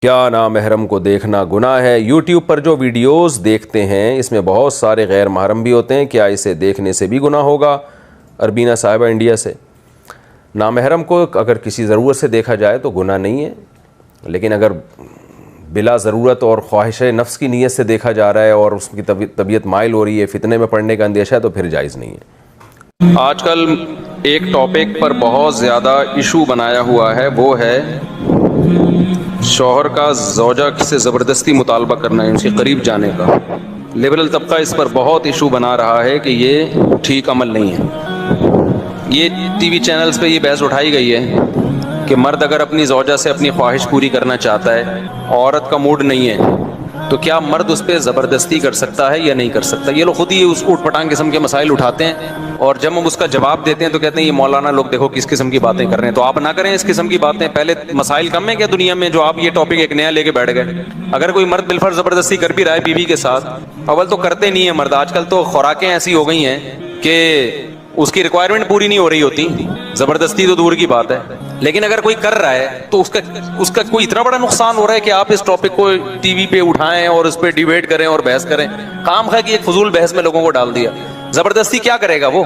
کیا نامحرم کو دیکھنا گناہ ہے؟ یوٹیوب پر جو ویڈیوز دیکھتے ہیں اس میں بہت سارے غیر محرم بھی ہوتے ہیں، کیا اسے دیکھنے سے بھی گناہ ہوگا؟ اربینہ صاحبہ انڈیا سے۔ نامحرم کو اگر کسی ضرورت سے دیکھا جائے تو گناہ نہیں ہے، لیکن اگر بلا ضرورت اور خواہش نفس کی نیت سے دیکھا جا رہا ہے اور اس کی طبیعت مائل ہو رہی ہے، فتنے میں پڑنے کا اندیشہ ہے، تو پھر جائز نہیں ہے۔ آج کل ایک ٹاپک پر بہت زیادہ ایشو بنایا ہوا ہے، وہ ہے شوہر کا زوجہ سے زبردستی مطالبہ کرنا ہے، ان کے قریب جانے کا۔ لبرل طبقہ اس پر بہت ایشو بنا رہا ہے کہ یہ ٹھیک عمل نہیں ہے۔ یہ ٹی وی چینلز پہ یہ بحث اٹھائی گئی ہے کہ مرد اگر اپنی زوجہ سے اپنی خواہش پوری کرنا چاہتا ہے، عورت کا موڈ نہیں ہے، تو کیا مرد اس پہ زبردستی کر سکتا ہے یا نہیں کر سکتا؟ یہ لوگ خود ہی اس اوٹ پٹانگ قسم کے مسائل اٹھاتے ہیں، اور جب ہم اس کا جواب دیتے ہیں تو کہتے ہیں یہ مولانا لوگ دیکھو کس قسم کی باتیں کر رہے ہیں۔ تو آپ نہ کریں اس قسم کی باتیں۔ پہلے مسائل کم ہیں کیا دنیا میں جو آپ یہ ٹاپک ایک نیا لے کے بیٹھ گئے؟ اگر کوئی مرد بالفرض زبردستی کر بھی رہا ہے بیوی کے ساتھ، اول تو کرتے نہیں ہیں مرد، آج کل تو خوراکیں ایسی ہو گئی ہیں کہ اس کی ریکوائرمنٹ پوری نہیں ہو رہی ہوتی، زبردستی تو دور کی بات ہے۔ لیکن اگر کوئی کر رہا ہے تو اس کا کوئی اتنا بڑا نقصان ہو رہا ہے کہ آپ اس ٹاپک کو ٹی وی پہ اٹھائیں اور اس پہ ڈیبیٹ کریں اور بحث کریں؟ کام ہے کہ ایک فضول بحث میں لوگوں کو ڈال دیا۔ زبردستی کیا کرے گا وہ؟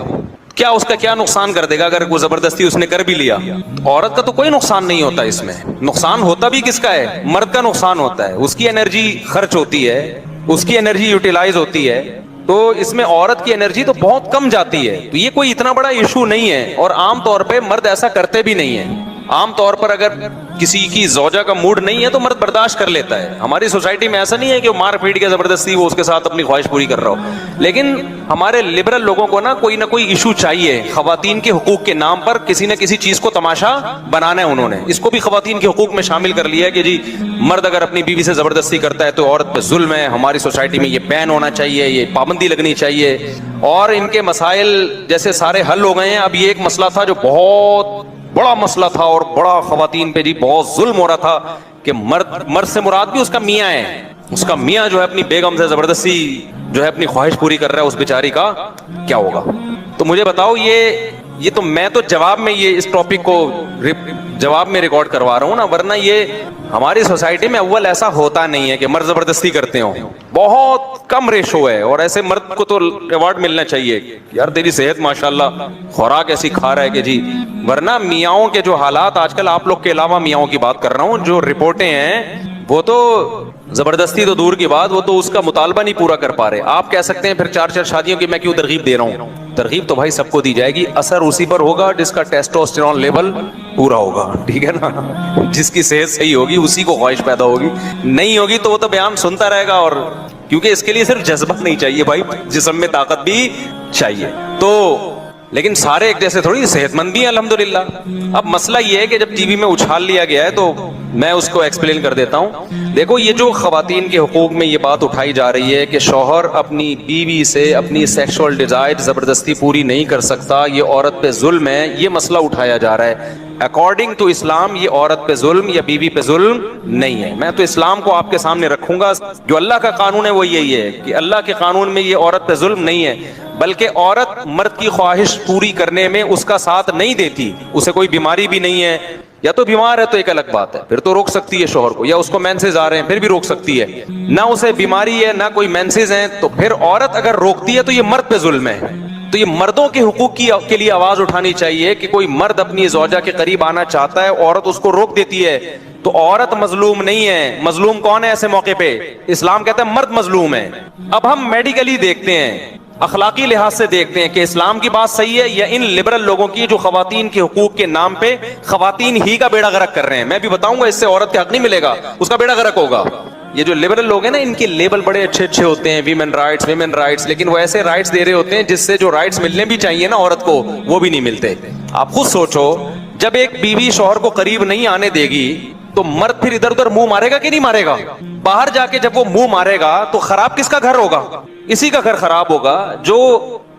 کیا اس کا کیا نقصان کر دے گا اگر وہ زبردستی اس نے کر بھی لیا؟ عورت کا تو کوئی نقصان نہیں ہوتا اس میں۔ نقصان ہوتا بھی کس کا ہے؟ مرد کا نقصان ہوتا ہے، اس کی انرجی خرچ ہوتی ہے، اس کی انرجی یوٹیلائز ہوتی ہے، تو اس میں عورت کی انرجی تو بہت کم جاتی ہے۔ تو یہ کوئی اتنا بڑا ایشو نہیں ہے، اور عام طور پہ مرد ایسا کرتے بھی نہیں ہیں۔ عام طور پر اگر کسی کی زوجہ کا موڈ نہیں ہے تو مرد برداشت کر لیتا ہے۔ ہماری سوسائٹی میں ایسا نہیں ہے کہ وہ مار پیٹ کے زبردستی وہ اس کے ساتھ اپنی خواہش پوری کر رہا ہو، لیکن ہمارے لبرل لوگوں کو نہ کوئی ایشو چاہیے۔ خواتین کے حقوق کے نام پر کسی نہ کسی چیز کو تماشا بنانا ہے انہوں نے، اس کو بھی خواتین کے حقوق میں شامل کر لیا ہے کہ جی مرد اگر اپنی بیوی سے زبردستی کرتا ہے تو عورت پہ ظلم ہے، ہماری سوسائٹی میں یہ بین ہونا چاہیے، یہ پابندی لگنی چاہیے۔ اور ان کے مسائل جیسے سارے حل ہو گئے ہیں۔ اب یہ ایک مسئلہ تھا جو بہت بڑا مسئلہ تھا اور بڑا خواتین پہ جی بہت ظلم ہو رہا تھا کہ مرد سے مراد بھی اس کا میاں ہے، اس کا میاں جو ہے اپنی بیگم سے زبردستی جو ہے اپنی خواہش پوری کر رہا ہے، اس بیچاری کا کیا ہوگا؟ تو مجھے بتاؤ، یہ تو میں تو جواب میں یہ اس ٹاپک کو جواب میں ریکارڈ کروا رہا ہوں نا، ورنہ یہ ہماری سوسائٹی میں اول ایسا ہوتا نہیں ہے کہ مرد زبردستی کرتے ہوں، بہت کم ریشو ہے۔ اور ایسے مرد کو تو ایوارڈ ملنا چاہیے، یار تیری صحت ماشاءاللہ، خوراک ایسی کھا رہا ہے کہ جی۔ ورنہ میاؤں کے جو حالات آج کل، آپ لوگ کے علاوہ میاؤں کی بات کر رہا ہوں، جو رپورٹیں ہیں وہ تو زبردستی تو دور کی بات، وہ تو اس کا مطالبہ نہیں پورا کر پا رہے۔ آپ کہہ سکتے ہیں پھر 4 شادیوں کی میں کیوں ترغیب دے رہا ہوں؟ ترغیب تو بھائی سب کو دی جائے گی، اثر اسی پر ہوگا جس کا ٹیسٹوسٹیرون لیول پورا ہوگا، ٹھیک ہے نا؟ جس کی صحت صحیح ہوگی اسی کو خواہش پیدا ہوگی، نہیں ہوگی تو وہ تو بیان سنتا رہے گا۔ اور کیونکہ اس کے لیے صرف جذبہ نہیں چاہیے بھائی، جسم میں طاقت بھی چاہیے۔ تو لیکن سارے ایک جیسے تھوڑی، صحت مند بھی ہیں الحمدللہ۔ اب مسئلہ یہ ہے کہ جب ٹی وی میں اچھال لیا گیا ہے تو میں اس کو ایکسپلین کر دیتا ہوں۔ دیکھو، یہ جو خواتین کے حقوق میں یہ بات اٹھائی جا رہی ہے کہ شوہر اپنی بیوی سے اپنی سیکشول ڈیزائر زبردستی پوری نہیں کر سکتا، یہ عورت پہ ظلم ہے، یہ مسئلہ اٹھایا جا رہا ہے۔ اکارڈنگ ٹو اسلام یہ عورت پہ ظلم یا بیوی پہ ظلم نہیں ہے۔ میں تو اسلام کو آپ کے سامنے رکھوں گا، جو اللہ کا قانون ہے وہ یہی ہے کہ اللہ کے قانون میں یہ عورت پہ ظلم نہیں ہے، بلکہ عورت مرد کی خواہش پوری کرنے میں اس کا ساتھ نہیں دیتی، اسے کوئی بیماری بھی نہیں ہے، یا تو بیمار ہے تو ایک الگ بات ہے، پھر تو روک سکتی ہے شوہر کو، یا اس کو مینسز آ رہے ہیں پھر بھی روک سکتی ہے، نہ اسے بیماری ہے نہ کوئی مینسز ہیں، تو پھر عورت اگر روکتی ہے تو یہ مرد پہ ظلم ہے۔ تو یہ مردوں کے حقوق کے لیے آواز اٹھانی چاہیے کہ کوئی مرد اپنی زوجہ کے قریب آنا چاہتا ہے، عورت اس کو روک دیتی ہے، تو عورت مظلوم نہیں ہے۔ مظلوم کون ہے ایسے موقع پہ؟ اسلام کہتا ہے مرد مظلوم ہے۔ اب ہم میڈیکلی دیکھتے ہیں، اخلاقی لحاظ سے دیکھتے ہیں کہ اسلام کی بات صحیح ہے یا ان لبرل لوگوں کی جو خواتین کے حقوق کے نام پہ خواتین ہی کا بیڑا غرق کر رہے ہیں۔ میں بھی بتاؤں گا، اس سے عورت کے حق نہیں ملے گا، اس کا بیڑا غرق ہوگا۔ یہ جو لبرل لوگ ہیں نا، ان کے لیبل بڑے اچھے ہوتے ہیں، ویمن رائٹس، لیکن وہ ایسے رائٹس دے رہے ہوتے ہیں جس سے جو رائٹس ملنے بھی چاہیے نا عورت کو، وہ بھی نہیں ملتے۔ آپ خود سوچو، جب ایک بیوی شوہر کو قریب نہیں آنے دے گی تو مرد پھر ادھر ادھر منہ مارے گا کہ نہیں مارے گا؟ باہر جا کے جب وہ منہ مارے گا تو خراب کس کا گھر ہوگا؟ اسی کا گھر خراب ہوگا۔ جو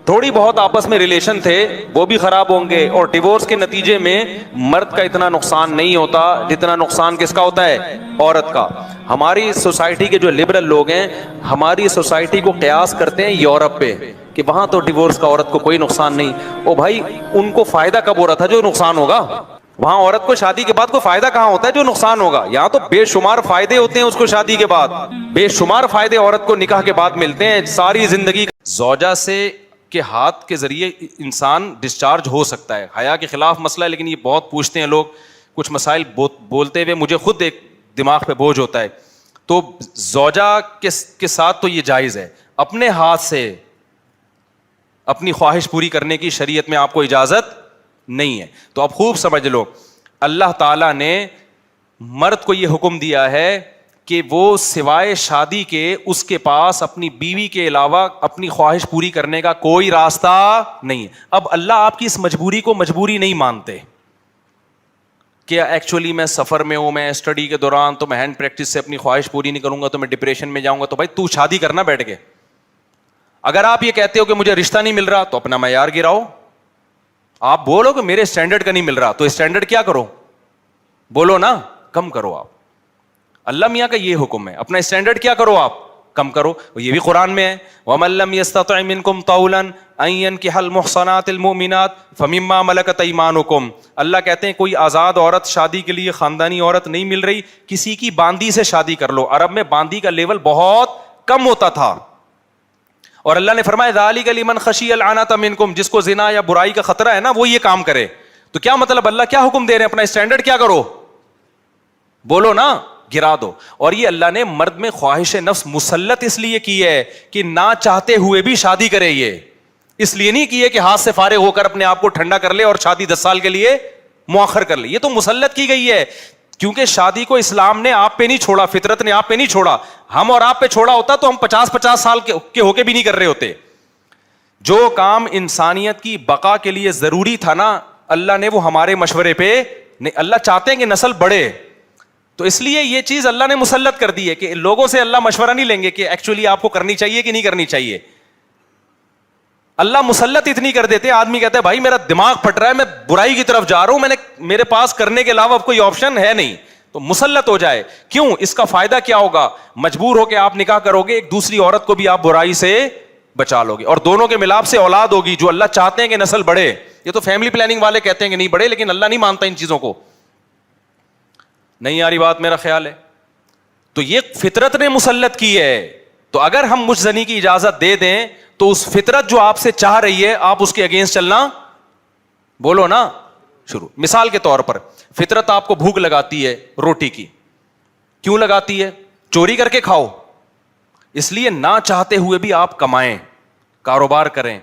تھوڑی بہت آپس میں ریلیشن تھے وہ بھی خراب ہوں گے، اور ڈیورس کے نتیجے میں مرد کا اتنا نقصان نہیں ہوتا جتنا نقصان کس کا ہوتا ہے؟ عورت کا۔ ہماری سوسائٹی کے جو لبرل لوگ ہیں ہماری سوسائٹی کو قیاس کرتے ہیں یورپ پہ کہ وہاں تو ڈیورس کا عورت کو کوئی نقصان نہیں۔ او بھائی، ان کو فائدہ کب ہو رہا تھا جو نقصان ہوگا؟ وہاں عورت کو شادی کے بعد کوئی فائدہ کہاں ہوتا ہے جو نقصان ہوگا؟ یہاں تو بے شمار فائدے ہوتے ہیں اس کو شادی کے بعد، بے شمار فائدے عورت کو نکاح کے بعد ملتے ہیں ساری زندگی۔ زوجہ سے کے ہاتھ کے ذریعے انسان ڈسچارج ہو سکتا ہے، حیا کے خلاف مسئلہ ہے لیکن یہ بہت پوچھتے ہیں لوگ، کچھ مسائل بولتے ہوئے مجھے خود ایک دماغ پہ بوجھ ہوتا ہے۔ تو زوجہ کے ساتھ تو یہ جائز ہے، اپنے ہاتھ سے اپنی خواہش پوری کرنے کی شریعت میں آپ کو اجازت نہیں ہے۔ تو اب خوب سمجھ لو، اللہ تعالیٰ نے مرد کو یہ حکم دیا ہے کہ وہ سوائے شادی کے اس کے پاس اپنی بیوی کے علاوہ اپنی خواہش پوری کرنے کا کوئی راستہ نہیں ہے۔ اب اللہ آپ کی اس مجبوری کو مجبوری نہیں مانتے کہ ایکچولی میں سفر میں ہوں، میں اسٹڈی کے دوران تو میں ہینڈ پریکٹس سے اپنی خواہش پوری نہیں کروں گا تو میں ڈپریشن میں جاؤں گا، تو بھائی تو شادی کرنا بیٹھ کے۔ اگر آپ یہ کہتے ہو کہ مجھے رشتہ نہیں مل رہا تو اپنا معیار گراؤ، آپ بولو کہ میرے اسٹینڈرڈ کا نہیں مل رہا تو اسٹینڈرڈ کیا کرو، بولو نا کم کرو۔ آپ اللہ میاں کا یہ حکم ہے، اپنا اسٹینڈرڈ کیا کرو، آپ کم کرو۔ یہ بھی قرآن میں ہے، وَمَن لَّمْ يَسْتَطِعْ مِنكُمْ طَوْلًا أَن يَنكِحَ الْمُحْصَنَاتِ الْمُؤْمِنَاتِ فَمِمَّا مَلَكَتْ أَيْمَانُكُمْ۔ اللہ کہتے ہیں کوئی آزاد عورت شادی کے لیے خاندانی عورت نہیں مل رہی، کسی کی باندی سے شادی کر لو۔ عرب میں باندی کا لیول بہت کم ہوتا تھا، اور اللہ نے فرمایا ذالک لمن خشی العنۃ منکم، جس کو زنا یا برائی کا خطرہ ہے نا وہ یہ کام کرے۔ تو کیا مطلب اللہ کیا حکم دے رہے ہیں، اپنا اسٹینڈرڈ کیا کرو، بولو نا گرا دو۔ اور یہ اللہ نے مرد میں خواہش نفس مسلط اس لیے کی ہے کہ نہ چاہتے ہوئے بھی شادی کرے، یہ اس لیے نہیں کی ہے کہ ہاتھ سے فارغ ہو کر اپنے آپ کو ٹھنڈا کر لے اور شادی 10 سال کے لیے مؤخر کر لے، یہ تو مسلط کی گئی ہے، کیونکہ شادی کو اسلام نے آپ پہ نہیں چھوڑا، فطرت نے آپ پہ نہیں چھوڑا۔ ہم اور آپ پہ چھوڑا ہوتا تو ہم 50 سال کے ہو کے بھی نہیں کر رہے ہوتے۔ جو کام انسانیت کی بقا کے لیے ضروری تھا نا، اللہ نے وہ ہمارے مشورے پہ نہیں، اللہ چاہتے ہیں کہ نسل بڑھے، تو اس لیے یہ چیز اللہ نے مسلط کر دی ہے کہ لوگوں سے اللہ مشورہ نہیں لیں گے کہ ایکچولی آپ کو کرنی چاہیے کہ نہیں کرنی چاہیے۔ اللہ مسلط اتنی کر دیتے، آدمی کہتا ہے بھائی میرا دماغ پھٹ رہا ہے، میں برائی کی طرف جا رہا ہوں، میرے پاس کرنے کے علاوہ اب کوئی آپشن ہے نہیں، تو مسلط ہو جائے۔ کیوں؟ اس کا فائدہ کیا ہوگا؟ مجبور ہو کے آپ نکاح کرو گے، ایک دوسری عورت کو بھی آپ برائی سے بچا لو گے، اور دونوں کے ملاپ سے اولاد ہوگی جو اللہ چاہتے ہیں کہ نسل بڑھے۔ یہ تو فیملی پلاننگ والے کہتے ہیں کہ نہیں بڑھے، لیکن اللہ نہیں مانتا ان چیزوں کو۔ نہیں آ رہی بات میرا خیال ہے؟ تو یہ فطرت نے مسلط کی ہے، تو اگر ہم مجھ زنی کی اجازت دے دیں تو اس فطرت جو آپ سے چاہ رہی ہے آپ اس کے اگینسٹ چلنا، بولو نا شروع۔ مثال کے طور پر فطرت آپ کو بھوک لگاتی ہے روٹی کی، کیوں لگاتی ہے؟ چوری کر کے کھاؤ، اس لیے نہ چاہتے ہوئے بھی آپ کمائیں، کاروبار کریں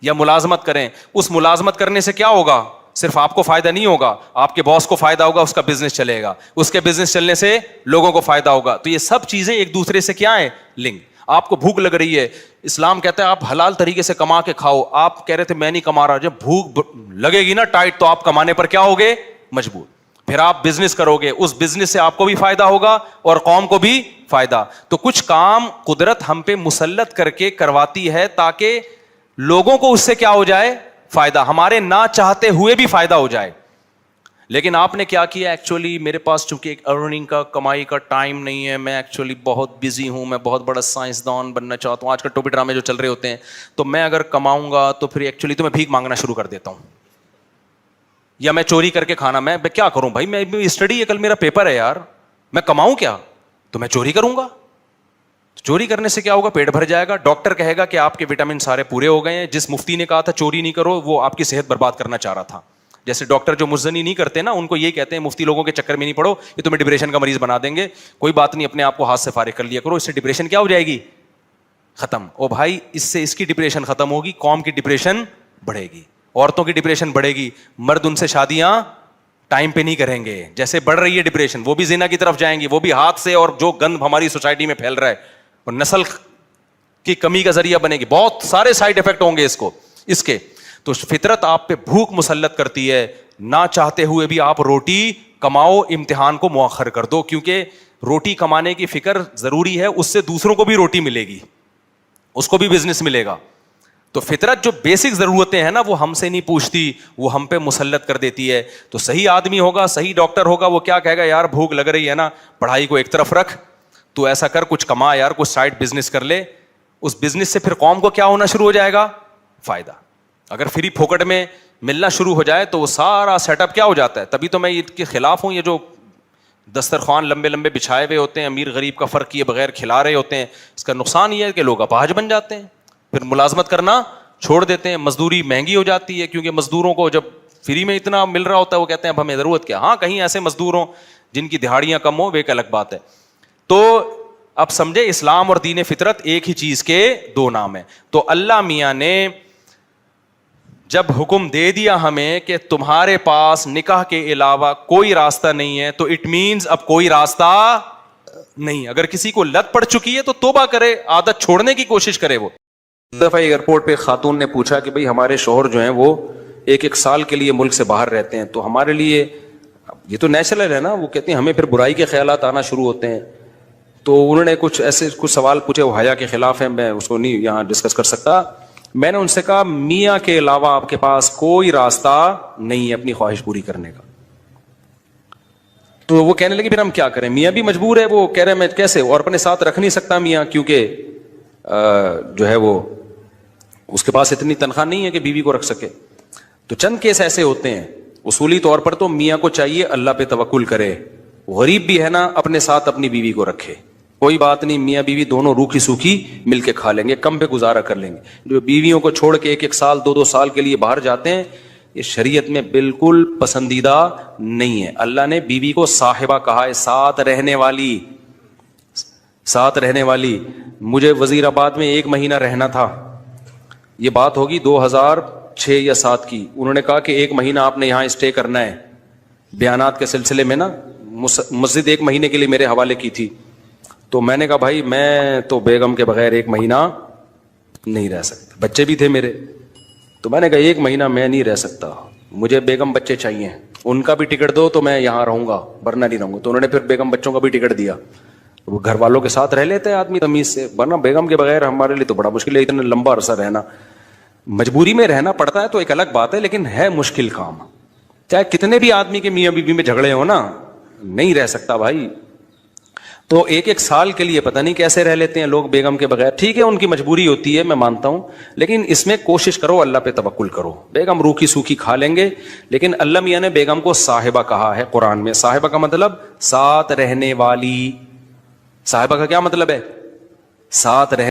یا ملازمت کریں۔ اس ملازمت کرنے سے کیا ہوگا؟ صرف آپ کو فائدہ نہیں ہوگا، آپ کے باس کو فائدہ ہوگا، اس کا بزنس چلے گا، اس کے بزنس چلنے سے لوگوں کو فائدہ ہوگا۔ تو یہ سب چیزیں ایک دوسرے سے کیا ہیں؟ لنک۔ آپ کو بھوک لگ رہی ہے، اسلام کہتا ہے آپ حلال طریقے سے کما کے کھاؤ، آپ کہہ رہے تھے میں نہیں کما رہا، جب بھوک لگے گی نا ٹائٹ تو آپ کمانے پر کیا ہوگے؟ مجبور۔ پھر آپ بزنس کرو گے، اس بزنس سے آپ کو بھی فائدہ ہوگا اور قوم کو بھی فائدہ۔ تو کچھ کام قدرت ہم پہ مسلط کر کے کرواتی ہے تاکہ لوگوں کو اس سے کیا ہو جائے؟ فائدہ، ہمارے نہ چاہتے ہوئے بھی فائدہ ہو جائے۔ لیکن آپ نے کیا کیا؟ ایکچولی میرے پاس چونکہ ایک ارننگ کا، کمائی کا ٹائم نہیں ہے، میں ایکچولی بہت بزی ہوں، میں بہت بڑا سائنسدان بننا چاہتا ہوں، آج کل ٹوپی ڈرامے جو چل رہے ہوتے ہیں، تو میں اگر کماؤں گا تو پھر ایکچولی تو میں بھیک مانگنا شروع کر دیتا ہوں، یا میں چوری کر کے کھانا، میں کیا کروں بھائی، میں اسٹڈی ہے، کل میرا پیپر ہے یار، میں کماؤں کیا؟ تو میں چوری کروں گا۔ چوری کرنے سے کیا ہوگا؟ پیٹ بھر جائے گا، ڈاکٹر کہے گا کہ آپ کے وٹامن سارے پورے ہو گئے ہیں، جس مفتی نے کہا تھا چوری نہیں کرو وہ آپ کی صحت برباد کرنا چاہ رہا تھا۔ جیسے ڈاکٹر جو مزنی نہیں کرتے نا، ان کو یہ کہتے ہیں مفتی لوگوں کے چکر میں نہیں پڑو، یہ تمہیں ڈپریشن کا مریض بنا دیں گے، کوئی بات نہیں، اپنے آپ کو ہاتھ سے فارغ کر لیا کرو، اس سے ڈپریشن کیا ہو جائے گی؟ ختم۔ او بھائی اس سے اس کی ڈپریشن ختم ہوگی، قوم کی ڈپریشن بڑھے گی، عورتوں کی ڈپریشن بڑھے گی، مرد ان سے شادیاں ٹائم پہ نہیں کریں گے، جیسے بڑھ رہی ہے ڈپریشن وہ بھی زنا کی طرف جائیں گی، وہ بھی ہاتھ سے، اور جو گند ہماری سوسائٹی میں پھیل رہا ہے اور نسل کی کمی کا ذریعہ بنے گی، بہت سارے سائیڈ افیکٹ ہوں گے اس کے۔ تو فطرت آپ پہ بھوک مسلط کرتی ہے، نہ چاہتے ہوئے بھی آپ روٹی کماؤ، امتحان کو مؤخر کر دو، کیونکہ روٹی کمانے کی فکر ضروری ہے، اس سے دوسروں کو بھی روٹی ملے گی، اس کو بھی بزنس ملے گا۔ تو فطرت جو بیسک ضرورتیں ہیں نا وہ ہم سے نہیں پوچھتی، وہ ہم پہ مسلط کر دیتی ہے۔ تو صحیح آدمی ہوگا، صحیح ڈاکٹر ہوگا، وہ کیا کہے گا؟ یار بھوک لگ رہی ہے نا، پڑھائی کو ایک طرف رکھ، تو ایسا کر کچھ کما یار، کچھ سائڈ بزنس کر لے، اس بزنس سے پھر قوم کو کیا ہونا شروع ہو جائے گا؟ فائدہ۔ اگر فری پھوکٹ میں ملنا شروع ہو جائے تو وہ سارا سیٹ اپ کیا ہو جاتا ہے. تبھی تو میں عید کے خلاف ہوں. یہ جو دسترخوان لمبے لمبے بچھائے ہوئے ہوتے ہیں, امیر غریب کا فرق کیے بغیر کھلا رہے ہوتے ہیں, اس کا نقصان یہ ہے کہ لوگ اپاہج بن جاتے ہیں, پھر ملازمت کرنا چھوڑ دیتے ہیں. مزدوری مہنگی ہو جاتی ہے کیونکہ مزدوروں کو جب فری میں اتنا مل رہا ہوتا ہے وہ کہتے ہیں اب ہمیں ضرورت کیا. ہاں کہیں ایسے مزدور ہوں جن کی دہاڑیاں کم ہوں, وہ ایک الگ بات ہے. تو اب سمجھے اسلام اور دین فطرت ایک ہی چیز کے دو نام ہیں. تو اللہ میاں نے جب حکم دے دیا ہمیں کہ تمہارے پاس نکاح کے علاوہ کوئی راستہ نہیں ہے, تو اٹ مینز اب کوئی راستہ نہیں. اگر کسی کو لت پڑ چکی ہے تو توبہ کرے, عادت چھوڑنے کی کوشش کرے. وہ دفعہ ایئرپورٹ پہ خاتون نے پوچھا کہ بھئی ہمارے شوہر جو ہیں وہ ایک سال کے لیے ملک سے باہر رہتے ہیں, تو ہمارے لیے یہ تو نیچرل ہے نا. وہ کہتے ہیں ہمیں پھر برائی کے خیالات آنا شروع ہوتے ہیں. تو انہوں نے کچھ سوال پوچھے, وہ حیا کے خلاف ہیں, میں اس کو نہیں یہاں ڈسکس کر سکتا. میں نے ان سے کہا میاں کے علاوہ آپ کے پاس کوئی راستہ نہیں ہے اپنی خواہش پوری کرنے کا. تو وہ کہنے لگے پھر ہم کیا کریں, میاں بھی مجبور ہے. وہ کہہ رہے میں کیسے, اور اپنے ساتھ رکھ نہیں سکتا میاں, کیونکہ جو ہے وہ اس کے پاس اتنی تنخواہ نہیں ہے کہ بیوی کو رکھ سکے. تو چند کیس ایسے ہوتے ہیں. اصولی طور پر تو میاں کو چاہیے اللہ پہ توکل کرے, غریب بھی ہے نا اپنے ساتھ اپنی بیوی کو رکھے. کوئی بات نہیں, میاں بیوی دونوں روکھی سوکھی مل کے کھا لیں گے, کم پہ گزارا کر لیں گے. جو بیویوں کو چھوڑ کے ایک سال دو سال کے لیے باہر جاتے ہیں, یہ شریعت میں بالکل پسندیدہ نہیں ہے. اللہ نے بیوی کو صاحبہ کہا ہے, ساتھ رہنے والی, ساتھ رہنے والی. مجھے وزیر آباد میں 1 مہینہ رہنا تھا, یہ بات ہوگی 2006 یا 2007 کی. انہوں نے کہا کہ 1 مہینہ آپ نے یہاں اسٹے کرنا ہے. بیانات کے سلسلے میں نا مسجد 1 مہینے کے لیے میرے حوالے کی تھی. تو میں نے کہا بھائی میں تو بیگم کے بغیر 1 مہینہ نہیں رہ سکتا, بچے بھی تھے میرے. تو میں نے کہا 1 مہینہ میں نہیں رہ سکتا, مجھے بیگم بچے چاہیے, ان کا بھی ٹکٹ دو تو میں یہاں رہوں گا ورنہ نہیں رہوں گا. تو انہوں نے پھر بیگم بچوں کا بھی ٹکٹ دیا. وہ گھر والوں کے ساتھ رہ لیتے ہیں آدمی تمیز سے, ورنہ بیگم کے بغیر ہمارے لیے تو بڑا مشکل ہے اتنا لمبا عرصہ رہنا. مجبوری میں رہنا پڑتا ہے تو ایک الگ بات ہے, لیکن ہے مشکل کام. چاہے کتنے بھی آدمی کے میاں بیوی میں جھگڑے ہو نا, نہیں رہ سکتا بھائی. تو 1 سال کے لیے پتہ نہیں کیسے رہ لیتے ہیں لوگ بیگم کے بغیر. ٹھیک ہے ان کی مجبوری ہوتی ہے, میں مانتا ہوں, لیکن اس میں کوشش کرو اللہ پہ توکل کرو. بیگم روکھی سوکھی کھا لیں گے, لیکن اللہ میاں نے بیگم کو صاحبہ کہا ہے قرآن میں. صاحبہ کا مطلب ساتھ رہنے والی. صاحبہ کا کیا مطلب ہے, ساتھ رہنے